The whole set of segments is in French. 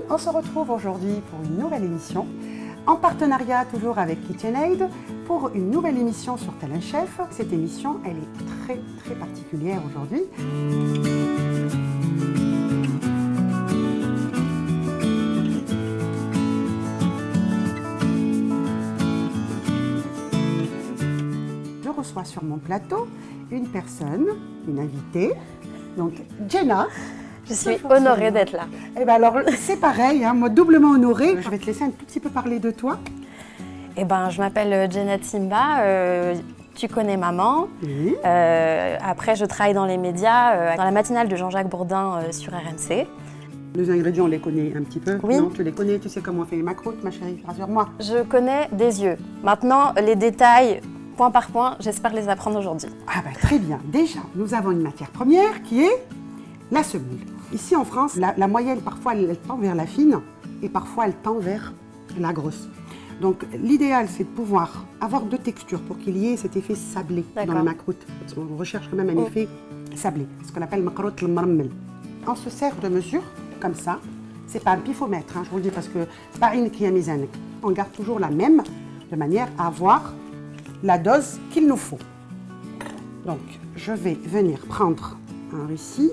On se retrouve aujourd'hui pour une nouvelle émission, en partenariat toujours avec KitchenAid, pour une nouvelle émission sur Talent Chef. Cette émission, elle est très particulière aujourd'hui. Je reçois sur mon plateau une personne, une invitée, donc Jenna. Je suis honorée d'être là. Eh ben alors, c'est pareil, hein, moi doublement honorée. Je vais te laisser un tout petit peu parler de toi. Eh ben, je m'appelle Jenna Timba, tu connais maman. Oui. Après, je travaille dans les médias, dans la matinale de Jean-Jacques Bourdin sur RMC. Les ingrédients, on les connaît un petit peu. Oui. Non, tu les connais, tu sais comment on fait les macroutes, ma chérie, rassure-moi. Je connais des yeux. Maintenant, les détails, point par point, j'espère les apprendre aujourd'hui. Ah ben très bien. Déjà, nous avons une matière première qui est la semoule. Ici en France, la moyenne, parfois, elle tend vers la fine et parfois, elle tend vers la grosse. Donc, l'idéal, c'est de pouvoir avoir deux textures pour qu'il y ait cet effet sablé dans le macroute. Parce qu'on recherche quand même un effet sablé, ce qu'on appelle makrout al-marmel. On se sert de mesure, comme ça. C'est pas un pifomètre, hein, je vous le dis, parce que c'est pas une qui est mise. On garde toujours la même, de manière à avoir la dose qu'il nous faut. Donc, je vais venir prendre un ici.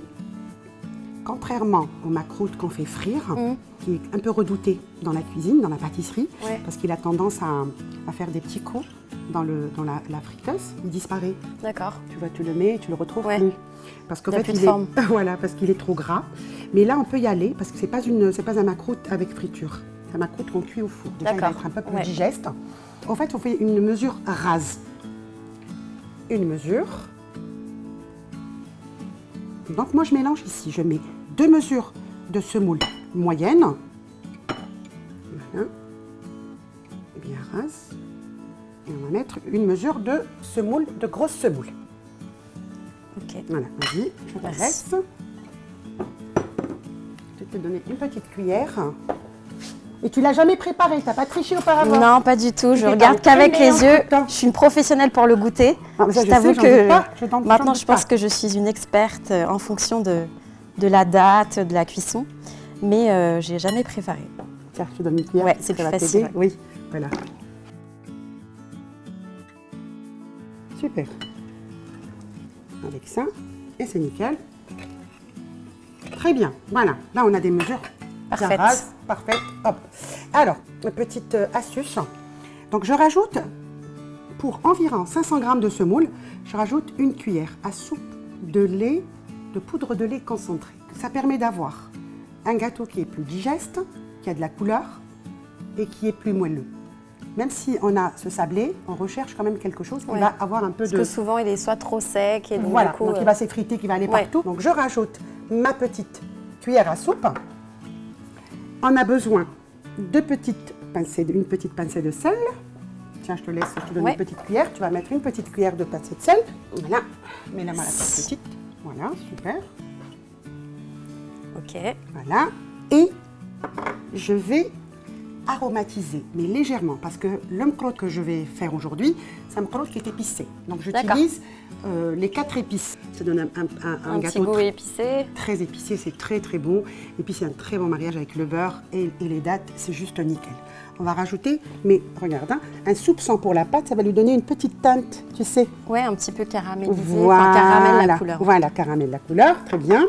Contrairement au macroute qu'on fait frire, qui est un peu redouté dans la cuisine, dans la pâtisserie, parce qu'il a tendance à faire des petits coups dans la friteuse, il disparaît. D'accord. Tu le mets, tu le retrouves plus. Parce qu'en fait, voilà, parce qu'il est trop gras. Mais là, on peut y aller, parce que c'est pas un macroute avec friture. C'est un macroute qu'on cuit au four. Déjà, il va être un peu plus digeste. En fait, on fait une mesure rase. Une mesure. Donc moi je mélange ici, je mets 2 mesures de semoule moyenne, voilà, bien rase, et on va mettre une mesure de semoule, de grosse semoule. Ok. Voilà, vas-y, je te laisse. Je vais te donner une petite cuillère. Et tu l'as jamais préparé, tu n'as pas triché auparavant? Non, pas du tout, je regarde qu'avec les yeux. Je suis une professionnelle pour le goûter. Je t'avoue que maintenant je pense que je suis une experte en fonction de la date, de la cuisson, mais je n'ai jamais préparé. Tiens, je te donne une cuillère. Ouais, c'est plus facile. Ouais. Oui, voilà. Super. Avec ça, et c'est nickel. Très bien, voilà, là on a des mesures. Parfaite. Parfait. Hop. Alors, une petite astuce. Donc, je rajoute, pour environ 500 g de semoule, je rajoute une cuillère à soupe de lait, de poudre de lait concentrée. Ça permet d'avoir un gâteau qui est plus digeste, qui a de la couleur et qui est plus moelleux. Même si on a ce sablé, on recherche quand même quelque chose qui va avoir un peu de... Parce que souvent, il est soit trop sec et donc voilà, du coup, donc il va s'effriter, qui va aller partout. Donc, je rajoute ma petite cuillère à soupe. On a besoin de une petite pincée de sel. Tiens, je te laisse, je te donne une petite cuillère. Tu vas mettre une petite cuillère de pincée de sel. Voilà, mets-la moi la petite. Voilà, super. Ok. Voilà, et je vais aromatiser, mais légèrement, parce que le mkrout que je vais faire aujourd'hui, c'est un mkrout qui est épicé. Donc, j'utilise les 4 épices. Ça donne un gâteau goût épicé. Très épicé, c'est très bon. Et puis c'est un très bon mariage avec le beurre et les dattes, c'est juste nickel. On va rajouter, mais regarde, hein, un soupçon pour la pâte, ça va lui donner une petite teinte, tu sais. Ouais, un petit peu caramélisé, voilà, enfin caramel la couleur. Voilà, caramel la couleur, très bien.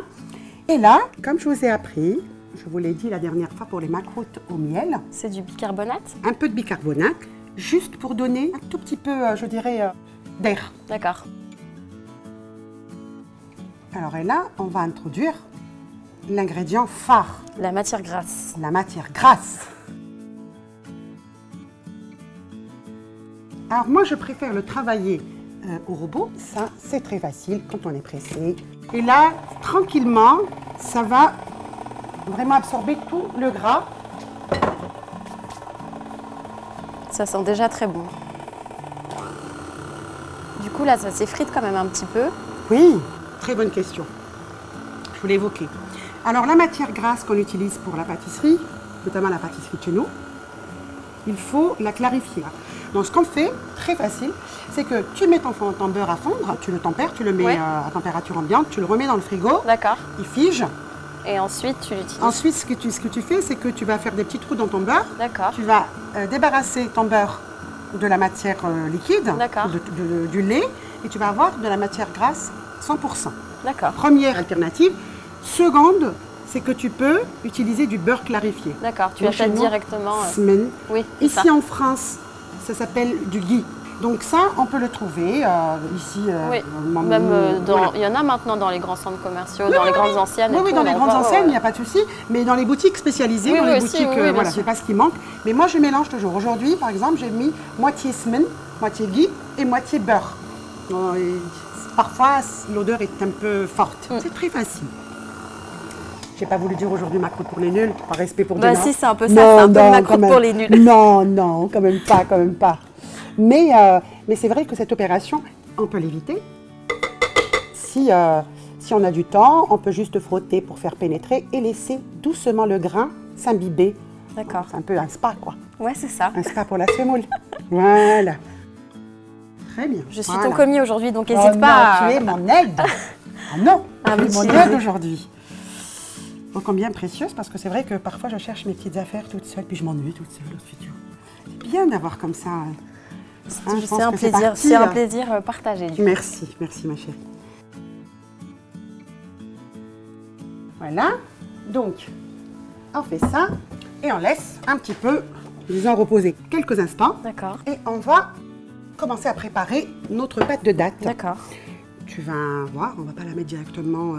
Et là, comme je vous ai appris, je vous l'ai dit la dernière fois pour les macroutes au miel. C'est du bicarbonate? Un peu de bicarbonate, juste pour donner un tout petit peu, je dirais, d'air. D'accord. Alors et là, on va introduire l'ingrédient phare. La matière grasse. La matière grasse. Alors moi, je préfère le travailler au robot. Ça, c'est très facile quand on est pressé. Et là, tranquillement, ça va vraiment absorber tout le gras. Ça sent déjà très bon. Du coup, là, ça s'effrite quand même un petit peu. Oui. Très bonne question. Je voulais évoquer. Alors, la matière grasse qu'on utilise pour la pâtisserie, notamment la pâtisserie de chez nous, il faut la clarifier. Donc, ce qu'on fait, très facile, c'est que tu mets ton beurre à fondre, tu le tempères, tu le mets à température ambiante, tu le remets dans le frigo. D'accord. Il fige. Et ensuite, tu l'utilises. Ensuite, ce que tu fais, c'est que tu vas faire des petits trous dans ton beurre. D'accord. Tu vas débarrasser ton beurre de la matière liquide, du lait, et tu vas avoir de la matière grasse 100%. D'accord. Première alternative. Seconde, c'est que tu peux utiliser du beurre clarifié. D'accord, tu l'achètes directement. Oui, ici en France, ça s'appelle du ghee. Donc ça, on peut le trouver ici. Oui, même il y en a maintenant dans les grands centres commerciaux, dans les grandes enseignes. Oui, dans les grandes enseignes, il n'y a pas de souci. Mais dans les boutiques spécialisées, dans les boutiques, voilà, c'est pas ce qui manque. Mais moi, je mélange toujours. Aujourd'hui, par exemple, j'ai mis moitié semaine, moitié ghee et moitié beurre. Parfois, l'odeur est un peu forte. C'est très facile. J'ai pas voulu dire aujourd'hui macroute pour les nuls, par respect pour Dina. Si, c'est un peu ça, c'est un peu macroute pour les nuls. Non, non, quand même pas. Mais c'est vrai que cette opération, on peut l'éviter. Si on a du temps, on peut juste frotter pour faire pénétrer et laisser doucement le grain s'imbiber. D'accord. C'est un peu un spa, quoi. Ouais, c'est ça. Un spa pour la semoule. Voilà. Très bien. Je suis ton commis aujourd'hui, donc n'hésite pas à... Tu es mon aide. Ah non, tu es mon aide aujourd'hui. Oh, combien précieuse, parce que c'est vrai que parfois je cherche mes petites affaires toute seule, puis je m'ennuie toute seule. C'est bien d'avoir comme ça. C'est un plaisir partagé. Merci ma chérie. Voilà, donc on fait ça et on laisse un petit peu, disons, reposer quelques instants. D'accord. Et on va commencer à préparer notre pâte de dattes. D'accord. Tu vas voir, on ne va pas la mettre directement.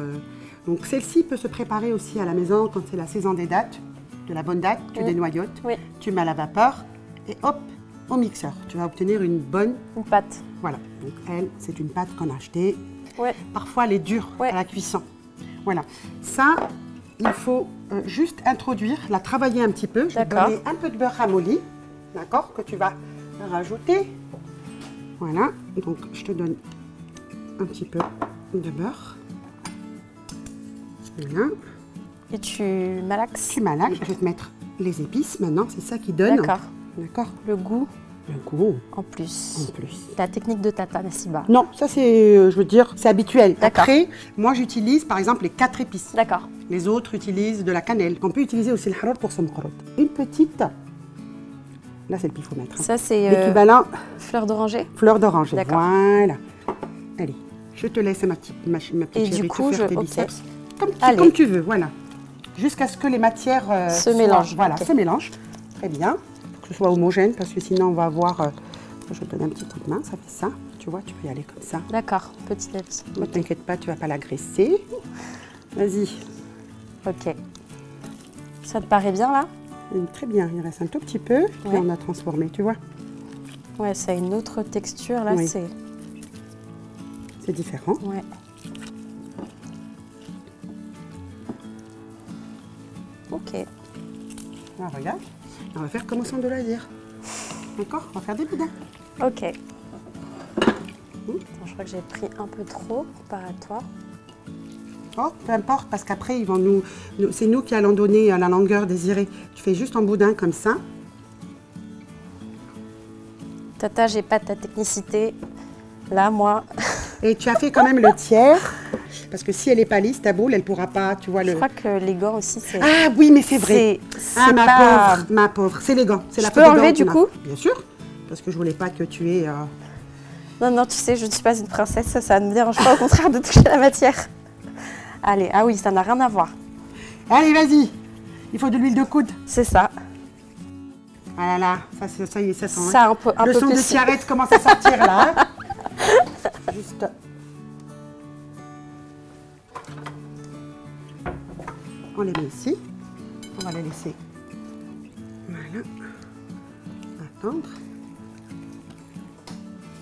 Donc celle-ci peut se préparer aussi à la maison quand c'est la saison des dattes, de la bonne date, tu dénoyotes, tu mets à la vapeur et hop, au mixeur. Tu vas obtenir une pâte. Voilà, donc elle, c'est une pâte qu'on a achetée. Ouais. Parfois, elle est dure à la cuisson. Voilà, ça, il faut juste introduire, la travailler un petit peu. Je vais donner un peu de beurre ramolli, d'accord, que tu vas rajouter. Voilà, donc je te donne un petit peu de beurre. Voilà. Et tu malaxes. Tu malaxes. Je vais te mettre les épices maintenant, c'est ça qui donne. D'accord. D'accord. Le goût. Le goût. En plus. En plus. La technique de Tata Nasiba. Non, ça c'est, je veux dire, c'est habituel. D'accord. Après, moi j'utilise par exemple les 4 épices. D'accord. Les autres utilisent de la cannelle. On peut utiliser aussi le harour pour son mkrout. Une petite. Là c'est le pifomètre. Ça c'est l'équivalent. Fleur d'oranger. Fleur d'oranger. D'accord. Voilà. Allez, je te laisse ma petite Et chérie du coup, te faire tes biceps. Comme tu veux, voilà. Jusqu'à ce que les matières se mélangent. Voilà, se mélangent. Très bien. Il faut que ce soit homogène parce que sinon on va avoir... je vais te donner un petit coup de main, ça fait ça. Tu vois, tu peux y aller comme ça. D'accord, petit à petit. Ne t'inquiète pas, tu ne vas pas l'agresser. Vas-y. Ok. Ça te paraît bien là? Très bien, il reste un tout petit peu. Puis on a transformé, tu vois. Ouais, ça a une autre texture là, c'est différent. Ouais. Ok. Ah, regarde, on va faire comme au centre de loisirs. D'accord? On va faire des boudins. Ok. Attends, je crois que j'ai pris un peu trop comparé à toi. Oh, peu importe, parce qu'après, ils vont c'est nous qui allons donner la longueur désirée. Tu fais juste en boudin comme ça. Tata, j'ai pas ta technicité. Là, moi... Et tu as fait quand même le tiers. Parce que si elle n'est pas lisse, ta boule, elle ne pourra pas, tu vois. Je crois que les gants aussi, c'est... Ah oui, mais c'est vrai. Ah, ma pauvre, c'est les gants. Je peux enlever du coup? Bien sûr, parce que je ne voulais pas que tu aies... Non, tu sais, je ne suis pas une princesse, ça ne me dérange pas, au contraire, de toucher la matière. Allez, ah oui, ça n'a rien à voir. Allez, vas-y. Il faut de l'huile de coude. C'est ça. Ah là là, ça y est, ça sent. Ça, un peu le son plus. De cigarette commence à sortir là. Juste... On les met ici. On va les laisser. Voilà. Attendre.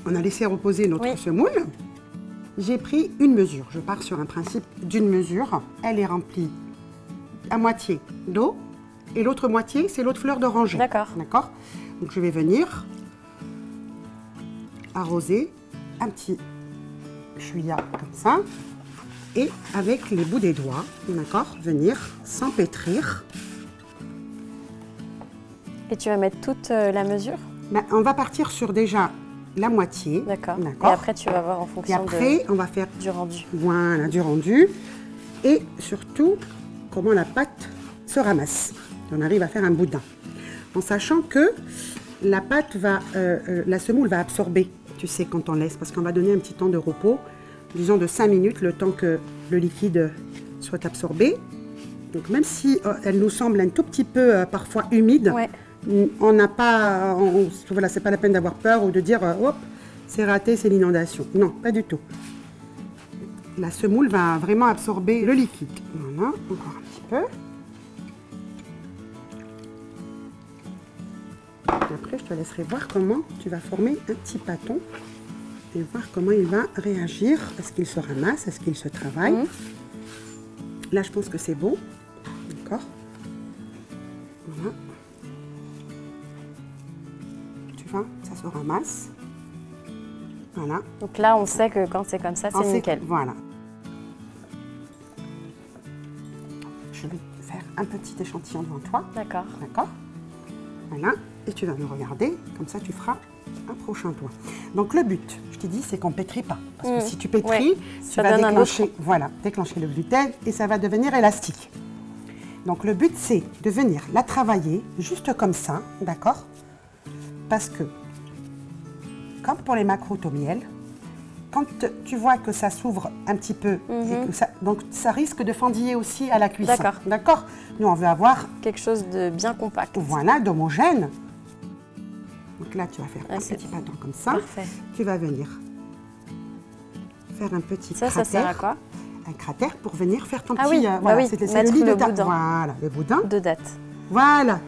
On a laissé reposer notre semoule. J'ai pris une mesure. Je pars sur un principe d'une mesure. Elle est remplie à moitié d'eau et l'autre moitié, c'est l'eau de fleur d'oranger. D'accord. D'accord. Donc je vais venir arroser un petit chouïa comme ça. Et avec les bouts des doigts, d'accord, venir s'empêtrir. Et tu vas mettre toute la mesure? Ben, on va partir sur déjà la moitié. D'accord. Et après, tu vas voir en fonction on va faire du rendu. Voilà, du rendu. Et surtout, comment la pâte se ramasse. On arrive à faire un boudin. En sachant que la pâte va, la semoule va absorber, tu sais, quand on laisse, parce qu'on va donner un petit temps de repos, disons de 5 minutes, le temps que le liquide soit absorbé. Donc même si elle nous semble un tout petit peu parfois humide, ouais. On n'a pas, voilà, c'est pas la peine d'avoir peur ou de dire hop, c'est raté, c'est l'inondation. Non, pas du tout. La semoule va vraiment absorber le liquide. Voilà, encore un petit peu. Et après, je te laisserai voir comment tu vas former un petit pâton et voir comment il va réagir. Est-ce qu'il se ramasse, est-ce qu'il se travaille? Là, je pense que c'est bon. D'accord. Voilà. Tu vois, ça se ramasse. Voilà. Donc là, on sait que quand c'est comme ça, c'est nickel. Voilà. Je vais faire un petit échantillon devant toi. D'accord. D'accord. Voilà. Et tu vas me regarder. Comme ça, tu feras un prochain doigt. Donc le but, je t'ai dit, c'est qu'on ne pétrit pas. Parce que si tu pétris, tu vas déclencher, déclencher le gluten et ça va devenir élastique. Donc le but, c'est de venir la travailler juste comme ça, d'accord? Parce que, comme pour les macroutes au miel, quand tu vois que ça s'ouvre un petit peu, et que donc ça risque de fendiller aussi à la cuisson. D'accord. D'accord. Nous, on veut avoir quelque chose de bien compact. Voilà, d'homogène. Donc là, tu vas faire un petit pâton comme ça. Parfait. Tu vas venir faire un petit cratère. Ça sert à quoi? Un cratère pour venir faire ton petit... oui, voilà, c'est mettre le boudin. Voilà, le boudin. De date. Voilà.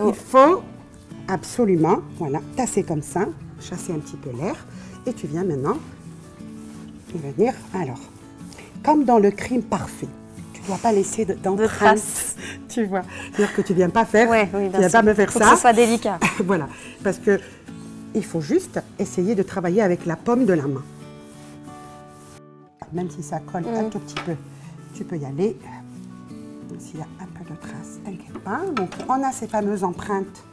Il faut absolument, voilà, tasser comme ça, chasser un petit peu l'air. Et tu viens maintenant venir, alors, comme dans le crime parfait, tu ne dois pas laisser d'empreintes, tu vois. C'est-à-dire que tu ne viens pas faire, tu ne viens pas me faire ça. Il faut que ce soit délicat. Voilà, parce que il faut juste essayer de travailler avec la paume de la main. Même si ça colle un tout petit peu, tu peux y aller. S'il y a un peu de traces, t'inquiète pas. Donc on a ces fameuses empreintes.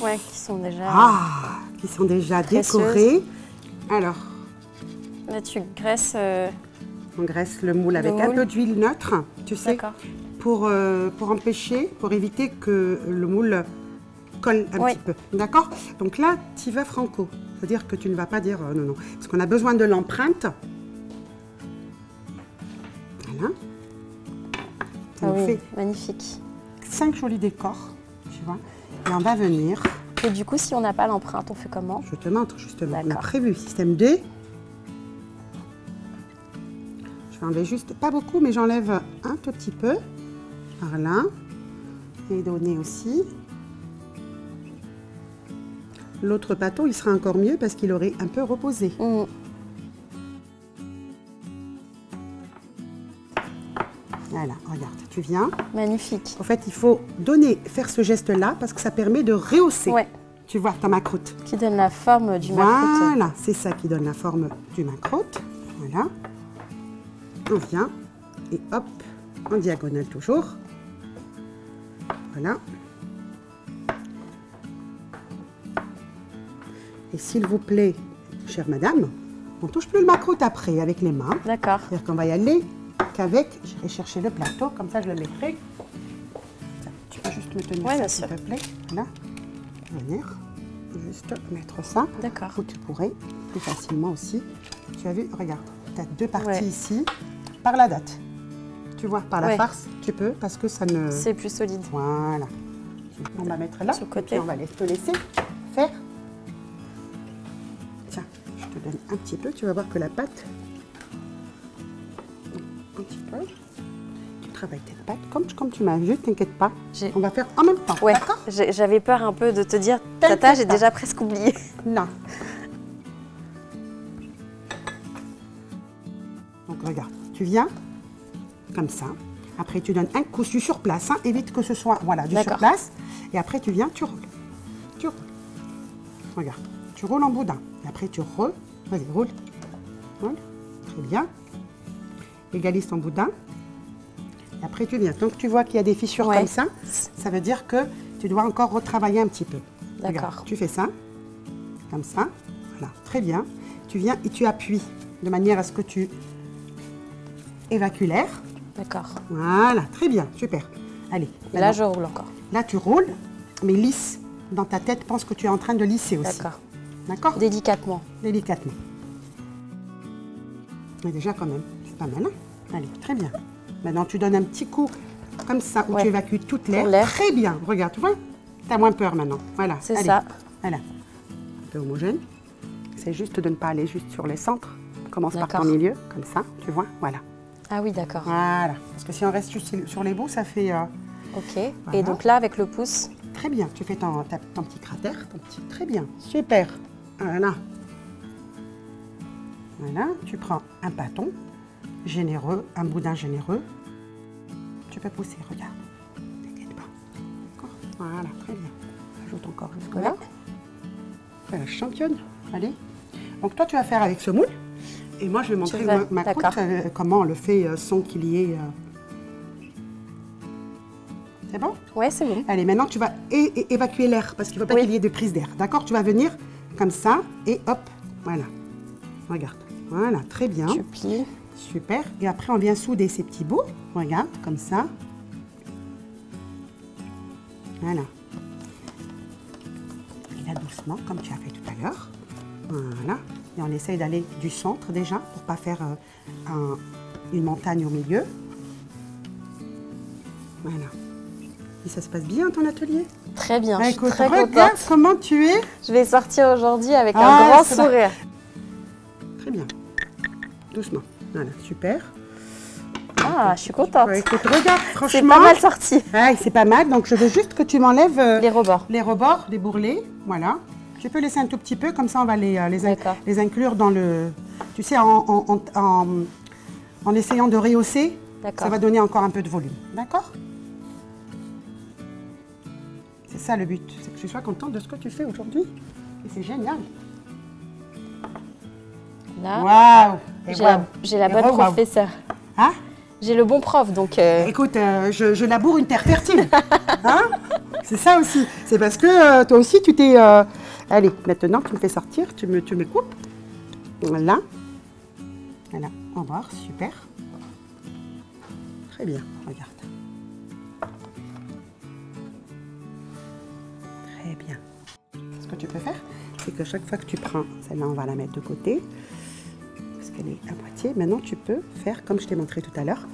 Ouais, qui sont déjà décorées. Alors. Là, tu graisses. On graisse le moule avec un peu d'huile neutre, tu sais, pour empêcher, pour éviter que le moule colle un petit peu. D'accord? Donc là, tu vas franco. C'est-à-dire que tu ne vas pas dire non, non. Parce qu'on a besoin de l'empreinte. Voilà. Ah oui, magnifique. 5 jolis décors, tu vois. Et on va venir. Et du coup, si on n'a pas l'empreinte, on fait comment? Je te montre justement. On a prévu système D. Je vais enlever juste, pas beaucoup, mais j'enlève un tout petit peu. Par là. Et donner aussi. L'autre pâton, il sera encore mieux parce qu'il aurait un peu reposé. Voilà, regarde, tu viens. Magnifique. En fait, il faut faire ce geste-là parce que ça permet de rehausser. Ouais. Tu vois, ta macroute. Qui donne la forme du macroute. Voilà, c'est ça qui donne la forme du macroute. Voilà. On vient et hop, en diagonale toujours. Voilà. Et s'il vous plaît, chère madame, on ne touche plus le macroute après avec les mains. D'accord. C'est-à-dire qu'on va y aller qu'avec, je vais chercher le plateau, comme ça je le mettrai. Tu peux juste me tenir ça, s'il te plaît. Là, venir, juste mettre ça. D'accord. Ou tu pourrais plus facilement aussi. Tu as vu, regarde, tu as deux parties ici, par la date. Tu vois, par la farce, tu peux, parce que ça ne... C'est plus solide. Voilà. On va mettre là, sur le côté. Et puis on va te laisser faire. Tiens, je te donne un petit peu, tu vas voir que la pâte... Un petit peu. Tu travailles tes pâtes comme tu m'as vu, t'inquiète pas. On va faire en même temps, d'accord? J'avais peur un peu de te dire, Tata, j'ai déjà presque oublié. Non. Donc regarde, tu viens comme ça. Après, tu donnes un coup sur place, hein, évite que ce soit du sur place. Et après, tu viens, tu roules. Tu roules. Regarde, tu roules en boudin. Et après, tu roules. Vas-y, roule. Roule. Très bien. Égalise ton boudin. Et après, tu viens. Donc, tu vois qu'il y a des fissures comme ça. Ça veut dire que tu dois encore retravailler un petit peu. D'accord. Tu fais ça. Comme ça. Voilà, très bien. Tu viens et tu appuies de manière à ce que tu évacues l'air. D'accord. Voilà, très bien, super. Allez. Et là, je roule encore. Là, tu roules, mais lisse. Dans ta tête, pense que tu es en train de lisser aussi. D'accord. D'accord? Délicatement. Délicatement. Mais déjà, quand même, c'est pas mal. Hein? Allez, très bien. Maintenant, tu donnes un petit coup comme ça, où tu évacues toute l'air. Très bien. Regarde, tu vois? Tu as moins peur maintenant. Voilà. C'est ça. Voilà. Un peu homogène. C'est juste de ne pas aller juste sur les centres. Commence par ton milieu, comme ça, tu vois? Voilà. Ah oui, d'accord. Voilà. Parce que si on reste sur les bouts, ça fait... Ok. Voilà. Et donc là, avec le pouce... Très bien. Tu fais ton petit cratère. Très bien. Super. Voilà. Voilà. Tu prends un bâton généreux, un boudin généreux. Tu peux pousser, regarde. T'inquiète pas. Voilà, très bien. Ajoute encore jusque-là. Voilà, championne. Allez. Donc toi, tu vas faire avec ce moule. Et moi, je vais montrer ma croûte, comment on le fait sans qu'il y ait... C'est bon? Oui, c'est bon. Allez, maintenant, tu vas évacuer l'air, parce qu'il ne faut pas qu'il y ait de prise d'air. D'accord? Tu vas venir comme ça, et hop, voilà. Regarde. Voilà, très bien. Tu plies. Super. Et après, on vient souder ces petits bouts. Regarde, comme ça. Voilà. Et là, doucement, comme tu as fait tout à l'heure. Voilà. Et on essaye d'aller du centre déjà, pour ne pas faire une montagne au milieu. Voilà. Et ça se passe bien, ton atelier? Très bien, bah, je suis très regarde contente. Comment tu es. Je vais sortir aujourd'hui avec un grand sourire. Très bien. Doucement. Voilà, super. Ah, je suis contente. Écoute, regarde, franchement. C'est pas mal sorti. Ah, c'est pas mal. Donc, je veux juste que tu m'enlèves les rebords. Les rebords, les bourrelets. Voilà. Tu peux laisser un tout petit peu, comme ça, on va les inclure dans le... Tu sais, en essayant de rehausser, ça va donner encore un peu de volume. D'accord? C'est ça le but, c'est que tu sois contente de ce que tu fais aujourd'hui. Et c'est génial. Là, j'ai la bonne professeure. Hein? J'ai le bon prof, donc... Écoute, je laboure une terre fertile. Hein? C'est ça aussi. C'est parce que toi aussi, tu t'es... Allez, maintenant, tu me fais sortir, tu me coupes. Voilà. Voilà, au revoir, super. Très bien, regarde. Très bien. Ce que tu peux faire, c'est que chaque fois que tu prends, celle-là, on va la mettre de côté. Parce qu'elle est à moitié. Maintenant, tu peux faire comme je t'ai montré tout à l'heure.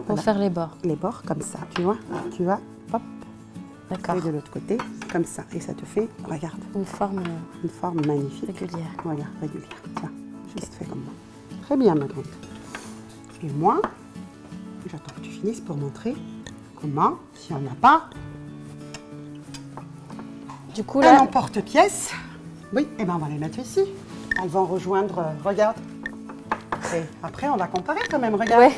Pour faire les bords. Les bords, comme ça, tu vois. Tu vas, hop. D'accord. Et de l'autre côté, comme ça. Et ça te fait, regarde. Une forme magnifique. Régulière. Voilà, régulière. Tiens, juste fais comme moi. Très bien, ma grande. Et moi, j'attends que tu finisses pour montrer comment, si on n'a pas, du coup, là, un emporte-pièce. Oui, et ben on va les mettre ici. Elles vont rejoindre, regarde. Et après, on va comparer quand même, regarde. Ouais.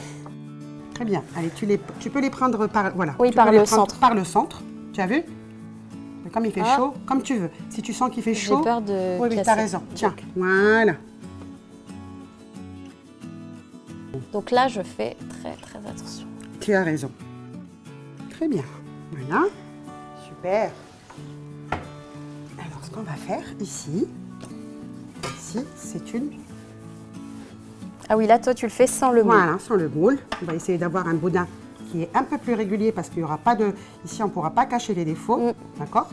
Très bien. Allez, tu peux les prendre par, voilà. Oui, par le centre. Par le centre. Tu as vu? Mais comme il fait chaud, comme tu veux. Si tu sens qu'il fait chaud. J'ai peur de oui, tu as raison. Tiens, voilà. Donc là, je fais très, très attention. Tu as raison. Très bien. Voilà. Super. Alors, ce qu'on va faire ici, c'est une... Ah oui, là, toi, tu le fais sans le moule. Voilà, sans le moule. On va essayer d'avoir un boudin qui est un peu plus régulier parce qu'il n'y aura pas de... Ici, on ne pourra pas cacher les défauts. D'accord?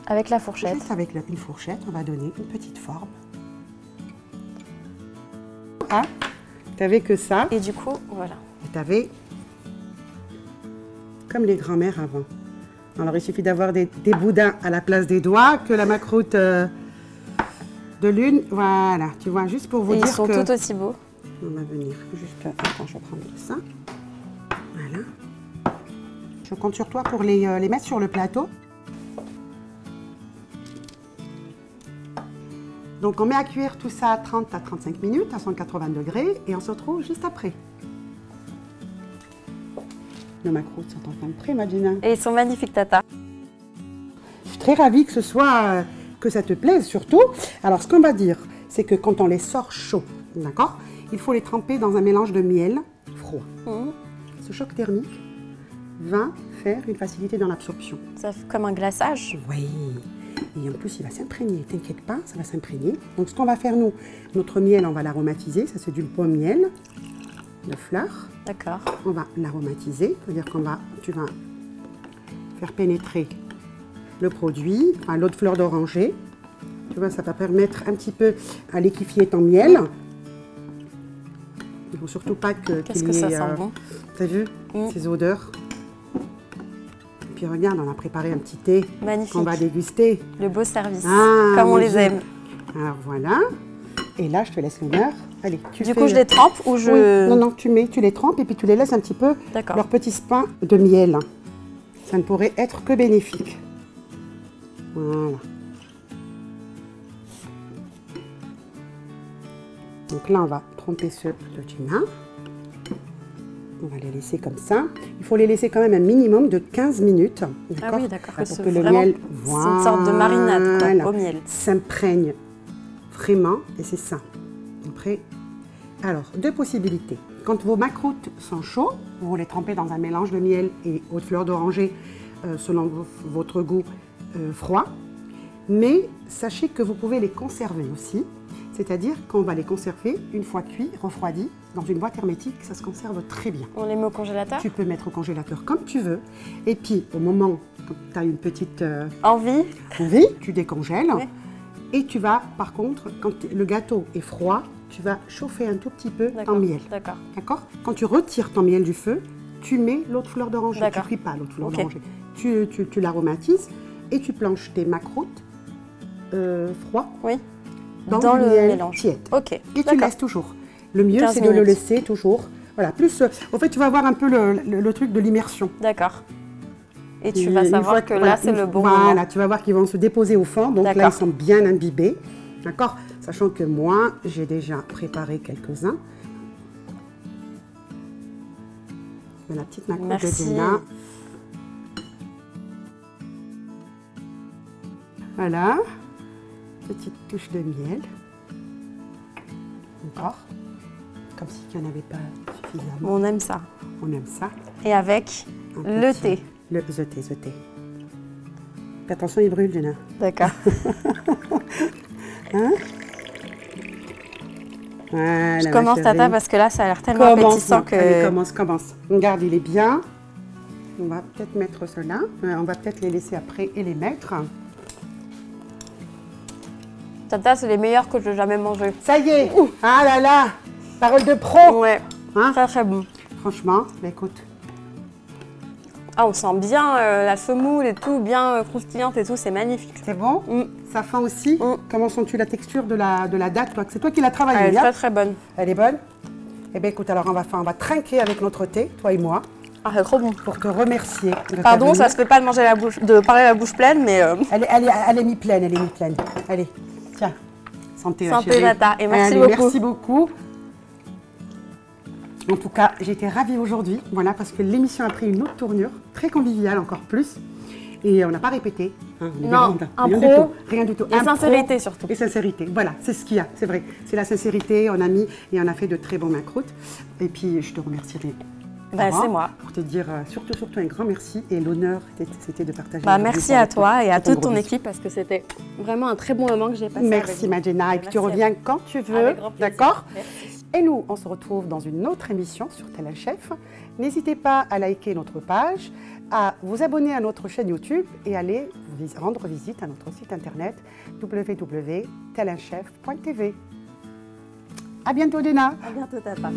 Avec la fourchette. Juste avec une fourchette, on va donner une petite forme. Ah, tu n'avais que ça. Et du coup, voilà. Et tu avais comme les grands-mères avant. Alors, il suffit d'avoir des boudins à la place des doigts, que la macroute de lune. Voilà, tu vois, juste pour vous dire que... Ils sont tout aussi beaux. On va venir juste... Attends, je vais prendre ça. Voilà. Je compte sur toi pour les mettre sur le plateau. Donc, on met à cuire tout ça à 30 à 35 minutes, à 180 degrés, et on se retrouve juste après. Nos macroutes sont enfin prêts, Madina. Et ils sont magnifiques, Tata. Je suis très ravie que ce soit, que ça te plaise surtout. Alors, ce qu'on va dire, c'est que quand on les sort chauds, d'accord, il faut les tremper dans un mélange de miel froid. Ce choc thermique va faire une facilité dans l'absorption. Ça fait comme un glaçage. Oui. Et en plus, il va s'imprégner. T'inquiète pas, ça va s'imprégner. Donc, ce qu'on va faire, nous, notre miel, on va l'aromatiser. Ça, c'est du pomme miel de fleurs. D'accord. On va l'aromatiser. C'est-à-dire tu vas faire pénétrer le produit, enfin, l'eau de fleur d'oranger. Tu vois, ça va permettre un petit peu à liquéfier ton miel. Il ne faut surtout pas Qu'est-ce que ça sent bon. T'as vu ces odeurs? Et puis regarde, on a préparé un petit thé. Magnifique. Qu'on va déguster. Le beau service, comme on les aime. Alors voilà. Et là, je te laisse l'honneur. Allez, du coup, je les trempe ou je... Oui. Non, non, tu les trempes et puis tu les laisses un petit peu leur petit pain de miel. Ça ne pourrait être que bénéfique. Voilà. Donc là, on va tremper ceux de tuna. On va les laisser comme ça. Il faut les laisser quand même un minimum de 15 minutes. Ah oui, d'accord. Pour que le miel, c'est une sorte de marinade quoi, au miel. S'imprègne vraiment et c'est ça. Après, alors, deux possibilités. Quand vos macroutes sont chauds, vous les trempez dans un mélange de miel et eau de fleur d'oranger selon votre goût froid. Mais sachez que vous pouvez les conserver aussi. C'est-à-dire qu'on va les conserver une fois cuits, refroidis, dans une boîte hermétique, ça se conserve très bien. On les met au congélateur? Tu peux mettre au congélateur comme tu veux. Et puis, au moment où tu as une petite envie, tu décongèles. Oui. Et tu vas, par contre, quand le gâteau est froid, tu vas chauffer un tout petit peu ton miel. D'accord. D'accord. Quand tu retires ton miel du feu, tu mets l'eau de fleur d'oranger. Tu ne cuis pas l'eau de fleur d'oranger. Tu l'aromatises et tu planches tes macroutes froids. Oui. Dans le mélange tiède. Ok. Et tu laisses toujours. Le mieux, c'est de le laisser toujours. Voilà. Plus, en fait, tu vas avoir un peu le truc de l'immersion. D'accord. Et tu vas savoir que là, c'est le bon moment. Voilà, tu vas voir qu'ils vont se déposer au fond. Donc là, ils sont bien imbibés. D'accord. Sachant que moi, j'ai déjà préparé quelques-uns. La petite macroute de Jenna. Voilà. Petite touche de miel. Encore. Comme s'il n'y en avait pas suffisamment. On aime ça. On aime ça. Et avec le thé. The thé. Fais attention, il brûle, Jenna. D'accord. Hein? Voilà, je commence Tata parce que là, ça a l'air tellement appétissant que... Allez, commence. Regarde, il est bien. On va peut-être mettre cela. On va peut-être les laisser après et les mettre. Tata, c'est les meilleurs que j'ai jamais mangés. Ça y est. Ah là là. Parole de pro. Ouais. Hein? Très très bon. Franchement, bah écoute. Ah, on sent bien la semoule et tout, bien croustillante et tout, c'est magnifique. C'est bon? Ça fend aussi? Comment sens-tu la texture de la date? C'est toi qui l'as travaillée. Elle est très très bonne. Elle est bonne? Eh bien écoute, alors on va trinquer avec notre thé, toi et moi. Ah, c'est trop bon. Pour te remercier. Pardon, ça se fait pas de parler la bouche pleine, mais... Elle est mi-pleine, Allez, tiens. Santé, Santé, Tata, et merci beaucoup. Merci beaucoup. En tout cas, j'ai été ravie aujourd'hui, voilà, parce que l'émission a pris une autre tournure, très conviviale encore plus. Et on n'a pas répété. Hein, non, rien du tout. Et sincérité surtout. Et sincérité, voilà, c'est ce qu'il y a, c'est vrai. C'est la sincérité, on a mis et on a fait de très bons macroutes. Et puis, je te remercierai. C'est moi. Pour te dire surtout un grand merci et l'honneur, c'était de partager. Merci à toi et à toute ton équipe parce que c'était vraiment un très bon moment que j'ai passé. Merci Jenna, et puis tu reviens quand tu veux, d'accord? Et nous, on se retrouve dans une autre émission sur Tel Chef. N'hésitez pas à liker notre page, à vous abonner à notre chaîne YouTube et aller rendre visite à notre site internet www.telinchef.tv. À bientôt, Jenna. À bientôt, Tata.